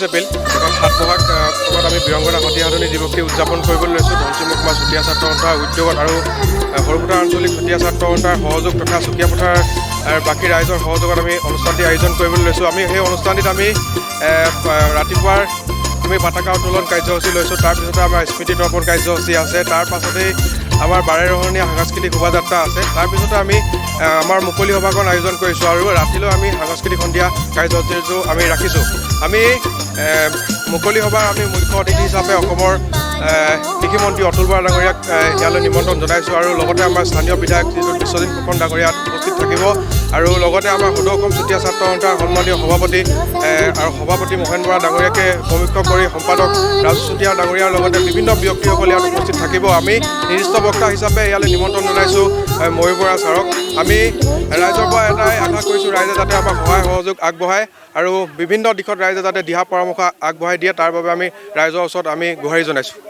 এপ্ৰিল 7 বহাগ আমি বীৰংগনা সতী সাধনী দিৱসী উদযাপন কৰিবলৈ লৈছোঁ। ধনশিৰি মহকুমা চুতীয়া ছাত্ৰ সন্থাৰ উদ্যোগত আৰু সৰুপথাৰ আঞ্চলিক চুতীয়া ছাত্ৰ সন্থাৰ সহযোগ তথা চুতীয়া পথাৰ বাকী ৰাইজৰ সহযোগত আমি অনুষ্ঠানটি আয়োজন কৰিবলৈ লৈছোঁ। আমি সেই অনুষ্ঠানটিত আমি ৰাতিপুৱাৰ আমি পতাকা উত্তোলন কাৰ্যসূচী লৈছোঁ। তাৰপিছতে আমাৰ স্মৃতি তৰ্পণ কাৰ্যসূচী আছে। তাৰ পাছতেই আমাৰ বাৰেৰহণীয়া সাংস্কৃতিক শোভাযাত্ৰা আছে। তাৰপিছতে আমি আমাৰ মুকলি সভাখন আয়োজন কৰিছোঁ আৰু ৰাতিলৈ আমি সাংস্কৃতিক সন্ধিয়া কাৰ্যসূচীটো আমি ৰাখিছোঁ। আমি মুকলি সভাৰ আমি মুখ্য অতিথি হিচাপে অসমৰ কৃষিমন্ত্ৰী অতুল বৰা ডাঙৰীয়াক ইয়ালৈ নিমন্ত্ৰণ জনাইছোঁ আৰু লগতে আমাৰ স্থানীয় বিধায়ক শ্ৰীযুত বিশ্বজিৎ ফুকন ডাঙৰীয়াত উপস্থিত থাকিব আৰু লগতে আমাৰ সদৌ অসম চুতীয়া ছাত্ৰ সন্থাৰ সন্মানীয় সভাপতি মহেন বৰা ডাঙৰীয়াকে সমীক্ষ কৰি সম্পাদক ৰাজু চুতীয়া ডাঙৰীয়াৰ লগতে বিভিন্ন ব্যক্তিসকল ইয়াত উপস্থিত থাকিব। আমি নিৰ্দিষ্ট বক্তা হিচাপে ইয়ালৈ নিমন্ত্ৰণ জনাইছোঁ ময়ূৰ বৰা ছাৰক। আমি ৰাইজৰ পৰা এটাই আশা কৰিছোঁ, ৰাইজে যাতে আমাক সহায় সহযোগ আগবঢ়ায় আৰু বিভিন্ন দিশত ৰাইজে যাতে দিহা পৰামৰ্শ আগবঢ়াই দিয়ে, তাৰ বাবে আমি ৰাইজৰ ওচৰত আমি গুহাৰি জনাইছোঁ।